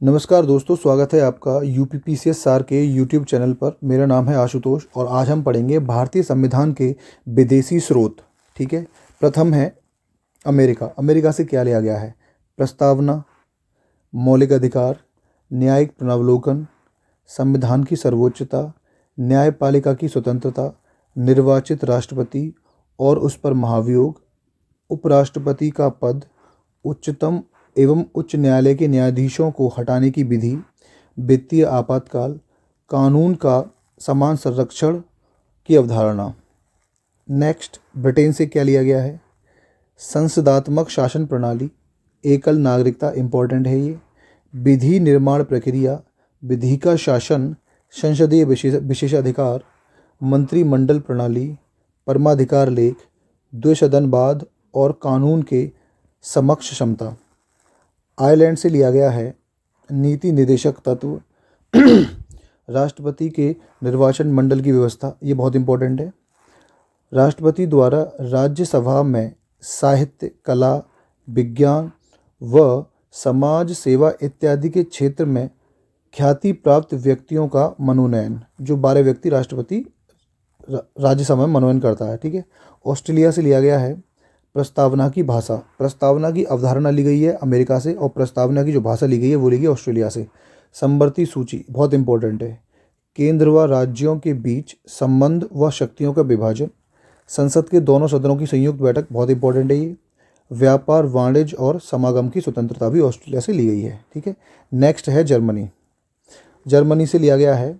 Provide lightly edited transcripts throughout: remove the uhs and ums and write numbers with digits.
नमस्कार दोस्तों, स्वागत है आपका यूपीपीसीएस सार के यूट्यूब चैनल पर। मेरा नाम है आशुतोष और आज हम पढ़ेंगे भारतीय संविधान के विदेशी स्रोत। ठीक है। प्रथम है अमेरिका। अमेरिका से क्या लिया गया है? प्रस्तावना, मौलिक अधिकार, न्यायिक पुनरावलोकन, संविधान की सर्वोच्चता, न्यायपालिका की स्वतंत्रता, निर्वाचित राष्ट्रपति और उस पर महाभियोग, उपराष्ट्रपति का पद, उच्चतम एवं उच्च न्यायालय के न्यायाधीशों को हटाने की विधि, वित्तीय आपातकाल, कानून का समान संरक्षण की अवधारणा। नेक्स्ट, ब्रिटेन से क्या लिया गया है? संसदात्मक शासन प्रणाली, एकल नागरिकता, इम्पोर्टेंट है ये, विधि निर्माण प्रक्रिया, विधि का शासन, संसदीय विशेषाधिकार, मंत्रिमंडल प्रणाली, परमाधिकार लेख, द्विसदनवाद और कानून के समक्ष क्षमता। आयरलैंड से लिया गया है नीति निर्देशक तत्व, राष्ट्रपति के निर्वाचन मंडल की व्यवस्था, ये बहुत इंपॉर्टेंट है। राष्ट्रपति द्वारा राज्यसभा में साहित्य, कला, विज्ञान व समाज सेवा इत्यादि के क्षेत्र में ख्याति प्राप्त व्यक्तियों का मनोनयन, जो 12 व्यक्ति राष्ट्रपति राज्यसभा में मनोनयन करता है। ठीक है। ऑस्ट्रेलिया से लिया गया है प्रस्तावना की भाषा। प्रस्तावना की अवधारणा ली गई है अमेरिका से और प्रस्तावना की जो भाषा ली गई है वो ली गई है ऑस्ट्रेलिया से। समवर्ती सूची बहुत इंपॉर्टेंट है। केंद्र व राज्यों के बीच संबंध व शक्तियों का विभाजन, संसद के दोनों सदनों की संयुक्त बैठक, बहुत इंपॉर्टेंट है ये। व्यापार, वाणिज्य और समागम की स्वतंत्रता भी ऑस्ट्रेलिया से ली गई है। ठीक है। नेक्स्ट है जर्मनी। जर्मनी से लिया गया है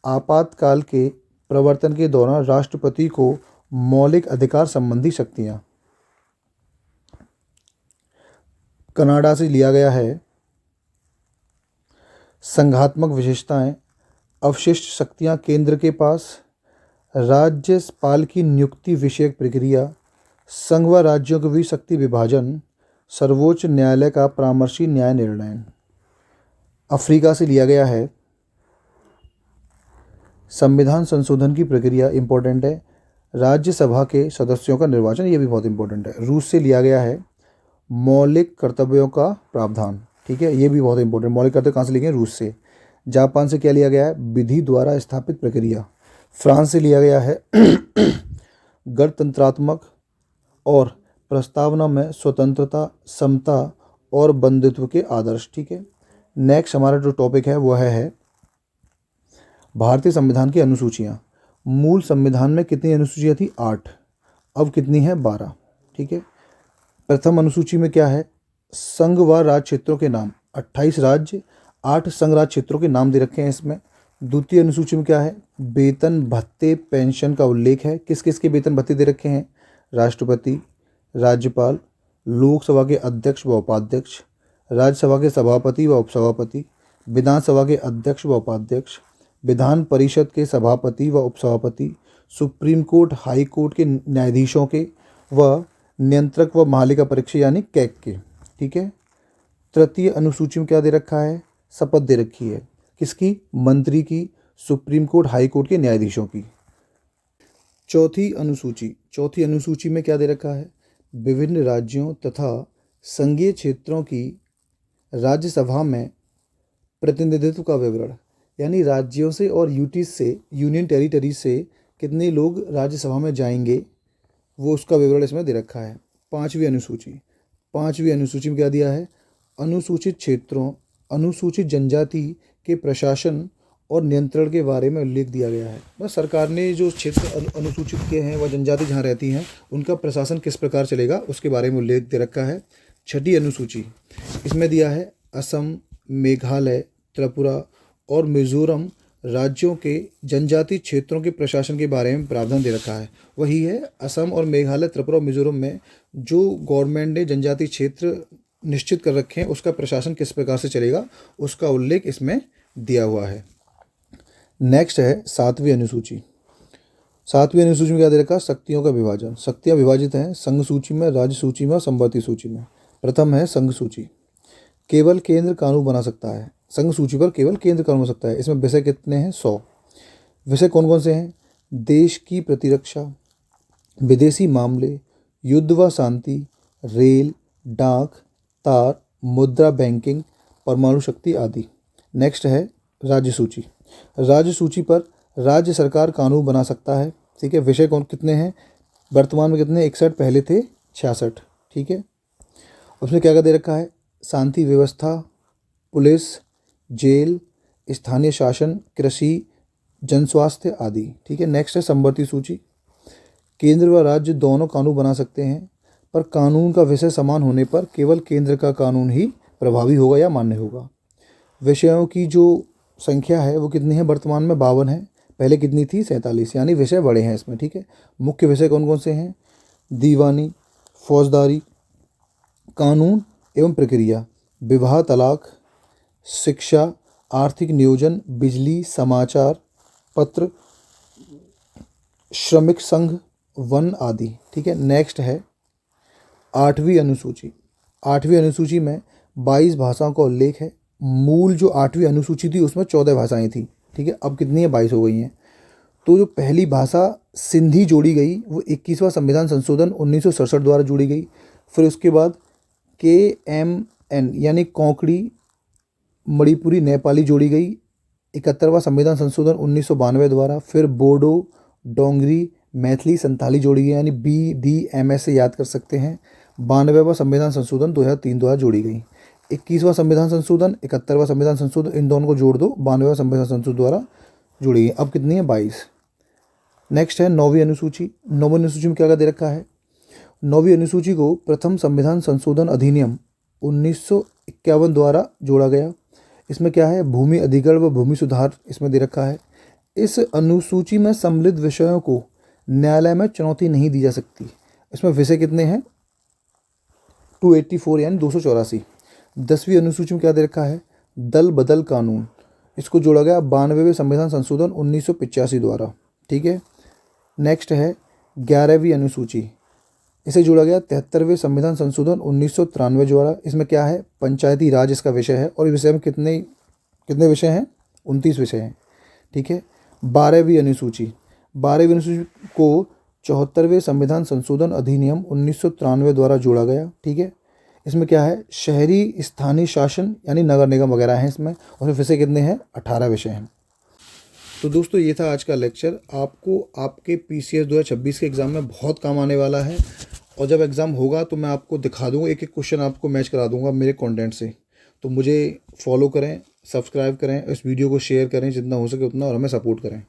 आपातकाल के प्रवर्तन के दौरान राष्ट्रपति को मौलिक अधिकार संबंधी शक्तियाँ। कनाडा से लिया गया है संघात्मक विशेषताएं, अवशिष्ट शक्तियां केंद्र के पास, राज्यपाल की नियुक्ति विषयक प्रक्रिया, संघ व राज्यों के बीच शक्ति विभाजन, सर्वोच्च न्यायालय का परामर्शी न्याय निर्णय। अफ्रीका से लिया गया है संविधान संशोधन की प्रक्रिया, इंपॉर्टेंट है। राज्यसभा के सदस्यों का निर्वाचन, ये भी बहुत इंपॉर्टेंट है। रूस से लिया गया है मौलिक कर्तव्यों का प्रावधान। ठीक है, ये भी बहुत इंपॉर्टेंट। मौलिक कर्तव्य कहाँ से लिए गए? रूस से। जापान से क्या लिया गया है? विधि द्वारा स्थापित प्रक्रिया। फ्रांस से लिया गया है गणतंत्रात्मक और प्रस्तावना में स्वतंत्रता, समता और बंधुत्व के आदर्श। ठीक है। नेक्स्ट हमारा जो टॉपिक है वह है भारतीय संविधान की अनुसूचियाँ। मूल संविधान में कितनी अनुसूचियाँ थी? 8। अब कितनी है? 12। ठीक है। प्रथम अनुसूची में क्या है? संघ व राज्य क्षेत्रों के नाम, 28 राज्य, 8 संघ राज्य क्षेत्रों के नाम दे रखे हैं इसमें। द्वितीय अनुसूची में क्या है? वेतन, भत्ते, पेंशन का उल्लेख है। किस किस के वेतन भत्ते दे रखे हैं? राष्ट्रपति, राज्यपाल, लोकसभा के अध्यक्ष व उपाध्यक्ष, राज्यसभा के सभापति व उपसभापति, विधानसभा के अध्यक्ष व उपाध्यक्ष, विधान परिषद के सभापति व उपसभापति, सुप्रीम कोर्ट, हाई कोर्ट के न्यायाधीशों के व नियंत्रक व महालेखा परीक्षक यानी कैग के। ठीक है। तृतीय अनुसूची में क्या दे रखा है? शपथ दे रखी है। किसकी? मंत्री की, सुप्रीम कोर्ट, हाई कोर्ट के न्यायाधीशों की। चौथी अनुसूची में क्या दे रखा है? विभिन्न राज्यों तथा संघीय क्षेत्रों की राज्यसभा में प्रतिनिधित्व का विवरण, यानी राज्यों से और यूटी से, यूनियन टेरिटरी से कितने लोग राज्यसभा में जाएंगे, वो उसका विवरण इसमें दे रखा है। पांचवी अनुसूची में क्या दिया है? अनुसूचित क्षेत्रों, अनुसूचित जनजाति के प्रशासन और नियंत्रण के बारे में उल्लेख दिया गया है। बस सरकार ने जो क्षेत्र अनुसूचित के हैं व जनजाति जहाँ रहती हैं उनका प्रशासन किस प्रकार चलेगा उसके बारे में उल्लेख दे रखा है। छठी अनुसूची, इसमें दिया है असम, मेघालय, त्रिपुरा और मिजोरम राज्यों के जनजाति क्षेत्रों के प्रशासन के बारे में प्रावधान दे रखा है। वही है असम और मेघालय, त्रिपुरा और मिजोरम में जो गवर्नमेंट ने जनजाति क्षेत्र निश्चित कर रखे हैं उसका प्रशासन किस प्रकार से चलेगा उसका उल्लेख इसमें दिया हुआ है। नेक्स्ट है सातवीं अनुसूची में क्या दे रखा? शक्तियों का विभाजन। शक्तियाँ विभाजित हैं संघ सूची में, राज्य सूची में और संवर्ती सूची में। प्रथम है संघ सूची। केवल केंद्र कानून बना सकता है। संघ सूची पर केवल केंद्र कानून हो सकता है। इसमें विषय कितने हैं? 100। विषय कौन कौन से हैं? देश की प्रतिरक्षा, विदेशी मामले, युद्ध व शांति, रेल, डाक, तार, मुद्रा बैंकिंग, परमाणु शक्ति आदि। नेक्स्ट है राज्य सूची। राज्य सूची पर राज्य सरकार कानून बना सकता है, ठीक है। विषय कौन कितने हैं वर्तमान में, कितने 61, पहले थे 66, ठीक है। उसमें क्या क्या दे रखा है, शांति व्यवस्था, पुलिस, जेल, स्थानीय शासन, कृषि, जन स्वास्थ्य आदि, ठीक है। नेक्स्ट है समवर्ती सूची। केंद्र व राज्य दोनों कानून बना सकते हैं, पर कानून का विषय समान होने पर केवल केंद्र का कानून ही प्रभावी होगा या मान्य होगा। विषयों की जो संख्या है वो कितनी है वर्तमान में, 52 है, पहले कितनी थी 47, यानी विषय बड़े हैं इसमें, ठीक है। मुख्य विषय कौन कौन से हैं, दीवानी, फौजदारी, कानून एवं प्रक्रिया, विवाह तलाक, शिक्षा, आर्थिक नियोजन, बिजली, समाचार पत्र, श्रमिक संघ, वन आदि, ठीक है। नेक्स्ट है 8वीं अनुसूची। 8वीं अनुसूची में 22 भाषाओं का उल्लेख है। मूल जो 8वीं अनुसूची थी उसमें 14 भाषाएं थी, ठीक है। अब कितनी है, 22 हो गई हैं। तो जो पहली भाषा सिंधी जोड़ी गई वो 21वां संविधान संशोधन 1967 द्वारा जोड़ी गई। फिर उसके बाद KMN यानी कोंकणी, मणिपुरी, नेपाली जोड़ी गई 71वां संविधान संशोधन 1992 द्वारा। फिर बोडो, डोंगरी, मैथिली, संथाली जोड़ी गई, यानी BDMS से याद कर सकते हैं। 92वां संविधान संशोधन 2003 द्वारा जोड़ी गई। 21वां संविधान संशोधन, 71वां संविधान संशोधन, इन दोनों को जोड़ दो, 92वां संविधान संशोधन द्वारा जुड़ी गई। अब कितनी है, 22। नेक्स्ट है 9वीं अनुसूची। 9वीं अनुसूची में क्या क्या दे रखा है, 9वीं अनुसूची को प्रथम संविधान संशोधन अधिनियम 1951 द्वारा जोड़ा गया। इसमें क्या है, भूमि अधिग्रहण व भूमि सुधार इसमें दे रखा है। इस अनुसूची में सम्मिलित विषयों को न्यायालय में चुनौती नहीं दी जा सकती। इसमें विषय कितने हैं, 284 यानी 284। 10वीं अनुसूची में क्या दे रखा है, दल बदल कानून, इसको जोड़ा गया 92वें संविधान संशोधन 1985 द्वारा, ठीक है। नेक्स्ट है 11वीं अनुसूची, इसे जोड़ा गया 73वें संविधान संशोधन 1993 द्वारा। इसमें क्या है, पंचायती राज इसका विषय है, और इस विषय में कितने विषय हैं, 29 विषय हैं, ठीक है। 12वीं अनुसूची, 12वीं अनुसूची को 74वें संविधान संशोधन अधिनियम 1993 द्वारा जोड़ा गया, ठीक है। इसमें क्या है, शहरी स्थानीय शासन यानी नगर निगम वगैरह हैं इसमें, और विषय कितने हैं, 18 विषय हैं। तो दोस्तों ये था आज का लेक्चर। आपको आपके PCS 2026 के एग्ज़ाम में बहुत काम आने वाला है, और जब एग्ज़ाम होगा तो मैं आपको दिखा दूँगा, एक एक क्वेश्चन आपको मैच करा दूँगा मेरे कंटेंट से। तो मुझे फॉलो करें, सब्सक्राइब करें, इस वीडियो को शेयर करें जितना हो सके उतना, और हमें सपोर्ट करें।